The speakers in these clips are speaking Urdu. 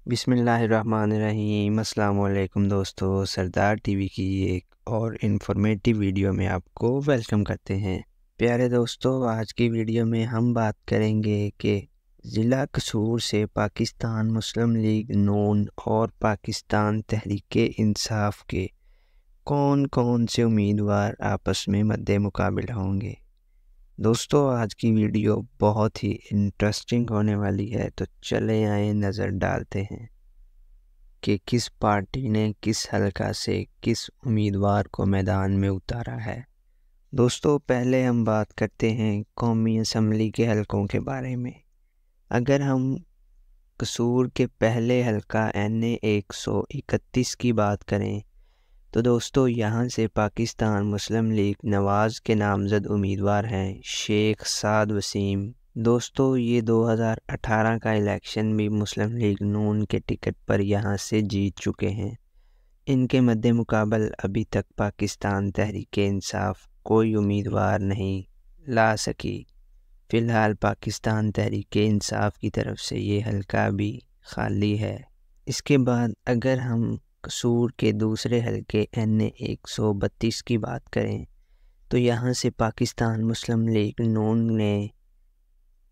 بسم اللہ الرحمن الرحیم۔ السلام علیکم دوستو، سردار ٹی وی کی ایک اور انفارمیٹیو ویڈیو میں آپ کو ویلکم کرتے ہیں۔ پیارے دوستو، آج کی ویڈیو میں ہم بات کریں گے کہ ضلع قصور سے پاکستان مسلم لیگ نون اور پاکستان تحریک انصاف کے کون کون سے امیدوار آپس میں مد مقابل ہوں گے۔ دوستو، آج کی ویڈیو بہت ہی انٹرسٹنگ ہونے والی ہے، تو چلے آئیں نظر ڈالتے ہیں کہ کس پارٹی نے کس حلقہ سے کس امیدوار کو میدان میں اتارا ہے۔ دوستو، پہلے ہم بات کرتے ہیں قومی اسمبلی کے حلقوں کے بارے میں۔ اگر ہم قصور کے پہلے حلقہ NA 131 کی بات کریں تو دوستو یہاں سے پاکستان مسلم لیگ نواز کے نامزد امیدوار ہیں شیخ سعد وسیم۔ دوستو یہ 2018 کا الیکشن بھی مسلم لیگ نون کے ٹکٹ پر یہاں سے جیت چکے ہیں۔ ان کے مد مقابل ابھی تک پاکستان تحریک انصاف کوئی امیدوار نہیں لا سکی۔ فی الحال پاکستان تحریک انصاف کی طرف سے یہ حلقہ بھی خالی ہے۔ اس کے بعد اگر ہم قصور کے دوسرے حلقے NA 132 کی بات کریں تو یہاں سے پاکستان مسلم لیگ نون نے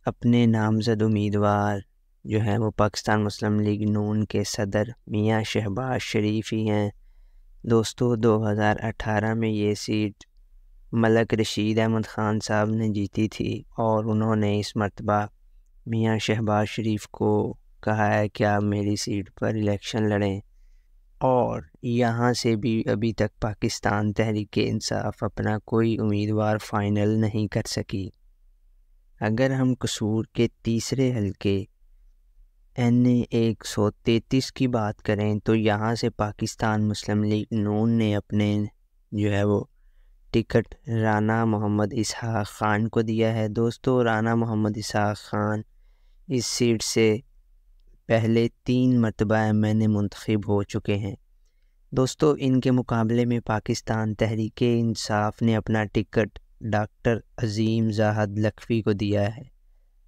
اپنے نامزد امیدوار جو ہیں وہ پاکستان مسلم لیگ نون کے صدر میاں شہباز شریف ہی ہیں۔ دوستو 2018 میں یہ سیٹ ملک رشید احمد خان صاحب نے جیتی تھی اور انہوں نے اس مرتبہ میاں شہباز شریف کو کہا ہے کہ آپ میری سیٹ پر الیکشن لڑیں، اور یہاں سے بھی ابھی تک پاکستان تحریک انصاف اپنا کوئی امیدوار فائنل نہیں کر سکی۔ اگر ہم قصور کے تیسرے حلقے NA 133 کی بات کریں تو یہاں سے پاکستان مسلم لیگ نون نے اپنے جو ہے وہ ٹکٹ رانا محمد اسحاق خان کو دیا ہے۔ دوستو رانا محمد اسحاق خان اس سیٹ سے پہلے 3 مرتبہ MNA منتخب ہو چکے ہیں۔ دوستو ان کے مقابلے میں پاکستان تحریک انصاف نے اپنا ٹکٹ ڈاکٹر عظیم زاہد لکھوی کو دیا ہے۔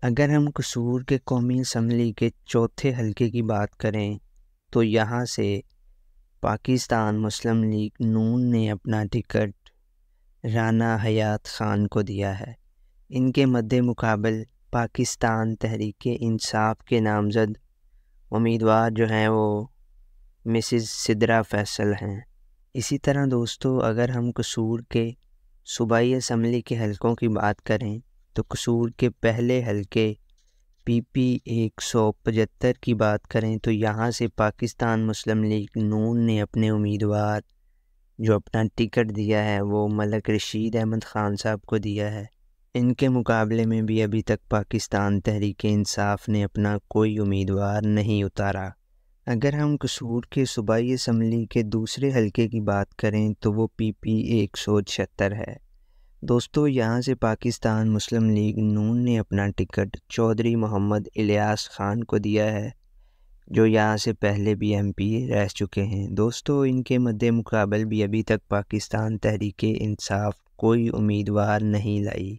اگر ہم قصور کے قومی اسمبلی کے چوتھے حلقے کی بات کریں تو یہاں سے پاکستان مسلم لیگ نون نے اپنا ٹکٹ رانا حیات خان کو دیا ہے۔ ان کے مد مقابل پاکستان تحریک انصاف کے نامزد امیدوار جو ہیں وہ مسز سدرا فیصل ہیں۔ اسی طرح دوستو اگر ہم قصور کے صوبائی اسمبلی کے حلقوں کی بات کریں تو قصور کے پہلے حلقے PP 175 کی بات کریں تو یہاں سے پاکستان مسلم لیگ نون نے اپنے امیدوار جو اپنا ٹکٹ دیا ہے وہ ملک رشید احمد خان صاحب کو دیا ہے۔ ان کے مقابلے میں بھی ابھی تک پاکستان تحریک انصاف نے اپنا کوئی امیدوار نہیں اتارا۔ اگر ہم قصور کے صوبائی اسمبلی کے دوسرے حلقے کی بات کریں تو وہ PP 176 ہے۔ دوستو یہاں سے پاکستان مسلم لیگ نون نے اپنا ٹکٹ چودھری محمد الیاس خان کو دیا ہے، جو یہاں سے پہلے بھی MP رہ چکے ہیں۔ دوستو ان کے مد مقابل بھی ابھی تک پاکستان تحریک انصاف کوئی امیدوار نہیں لائی۔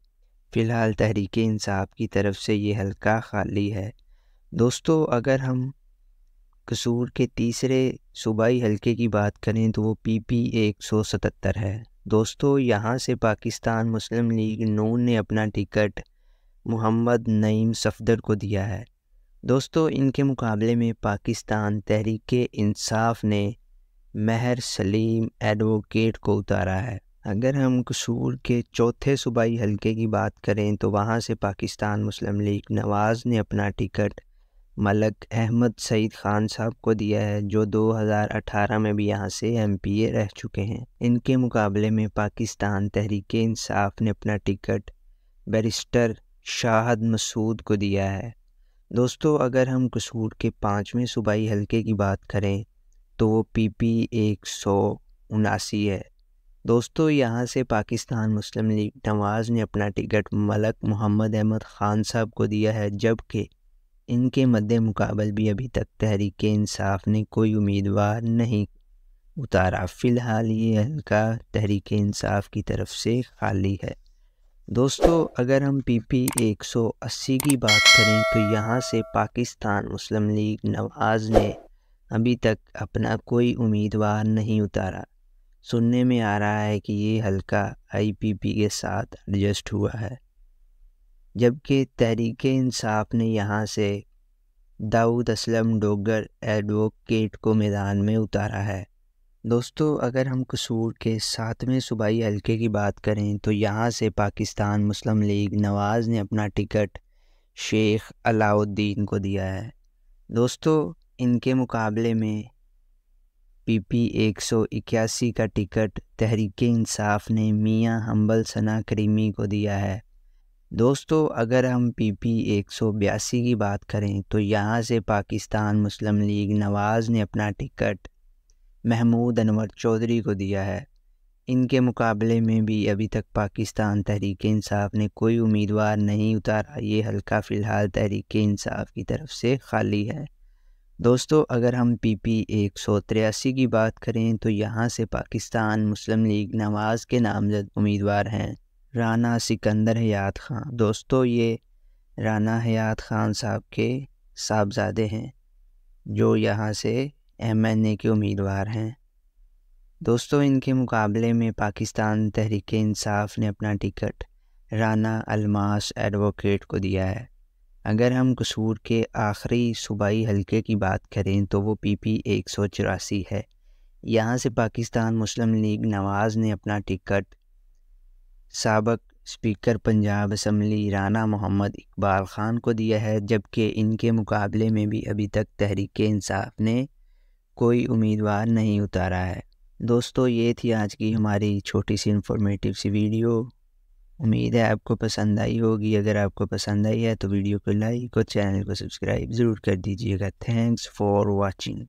فی الحال تحریک انصاف کی طرف سے یہ حلقہ خالی ہے۔ دوستو اگر ہم قصور کے تیسرے صوبائی حلقے کی بات کریں تو وہ PP 177 ہے۔ دوستو یہاں سے پاکستان مسلم لیگ نون نے اپنا ٹکٹ محمد نعیم صفدر کو دیا ہے۔ دوستو ان کے مقابلے میں پاکستان تحریک انصاف نے مہر سلیم ایڈوکیٹ کو اتارا ہے۔ اگر ہم قصور کے چوتھے صوبائی حلقے کی بات کریں تو وہاں سے پاکستان مسلم لیگ نواز نے اپنا ٹکٹ ملک احمد سعید خان صاحب کو دیا ہے، جو 2018 میں بھی یہاں سے MPA رہ چکے ہیں۔ ان کے مقابلے میں پاکستان تحریک انصاف نے اپنا ٹکٹ بیرسٹر شاہد مسعود کو دیا ہے۔ دوستو اگر ہم قصور کے 5ویں صوبائی حلقے کی بات کریں تو وہ PP 179 ہے۔ دوستو یہاں سے پاکستان مسلم لیگ نواز نے اپنا ٹکٹ ملک محمد احمد خان صاحب کو دیا ہے، جبکہ ان کے مد مقابل بھی ابھی تک تحریک انصاف نے کوئی امیدوار نہیں اتارا۔ فی الحال یہ حلقہ تحریک انصاف کی طرف سے خالی ہے۔ دوستو اگر ہم PP 180 کی بات کریں تو یہاں سے پاکستان مسلم لیگ نواز نے ابھی تک اپنا کوئی امیدوار نہیں اتارا۔ سننے میں آ رہا ہے کہ یہ حلقہ IPP کے ساتھ ایڈجسٹ ہوا ہے، جبکہ تحریک انصاف نے یہاں سے داؤد اسلم ڈوگر ایڈوکیٹ کو میدان میں اتارا ہے۔ دوستو اگر ہم قصور کے 7ویں صوبائی حلقے کی بات کریں تو یہاں سے پاکستان مسلم لیگ نواز نے اپنا ٹکٹ شیخ علاؤ الدین کو دیا ہے۔ دوستو ان کے مقابلے میں PP 181 کا ٹکٹ تحریک انصاف نے میاں حنبل ثنا کریمی کو دیا ہے۔ دوستو اگر ہم PP 182 کی بات کریں تو یہاں سے پاکستان مسلم لیگ نواز نے اپنا ٹکٹ محمود انور چودھری کو دیا ہے۔ ان کے مقابلے میں بھی ابھی تک پاکستان تحریک انصاف نے کوئی امیدوار نہیں اتارا۔ یہ حلقہ فی الحال تحریک انصاف کی طرف سے خالی ہے۔ دوستو اگر ہم PP 183 کی بات کریں تو یہاں سے پاکستان مسلم لیگ نواز کے نامزد امیدوار ہیں رانا سکندر حیات خان۔ دوستو یہ رانا حیات خان صاحب کے صاحبزادے ہیں جو یہاں سے MNA کے امیدوار ہیں۔ دوستو ان کے مقابلے میں پاکستان تحریک انصاف نے اپنا ٹکٹ رانا الماس ایڈوکیٹ کو دیا ہے۔ اگر ہم قصور کے آخری صوبائی حلقے کی بات کریں تو وہ PP 184 ہے۔ یہاں سے پاکستان مسلم لیگ نواز نے اپنا ٹکٹ سابق اسپیکر پنجاب اسمبلی رانا محمد اقبال خان کو دیا ہے، جبکہ ان کے مقابلے میں بھی ابھی تک تحریک انصاف نے کوئی امیدوار نہیں اتارا ہے۔ دوستو یہ تھی آج کی ہماری چھوٹی سی انفارمیٹیو سی ویڈیو۔ امید ہے آپ کو پسند آئی ہوگی۔ اگر آپ کو پسند آئی ہے تو ویڈیو کو لائک اور چینل کو سبسکرائب ضرور کر دیجیے گا۔ Thanks for watching.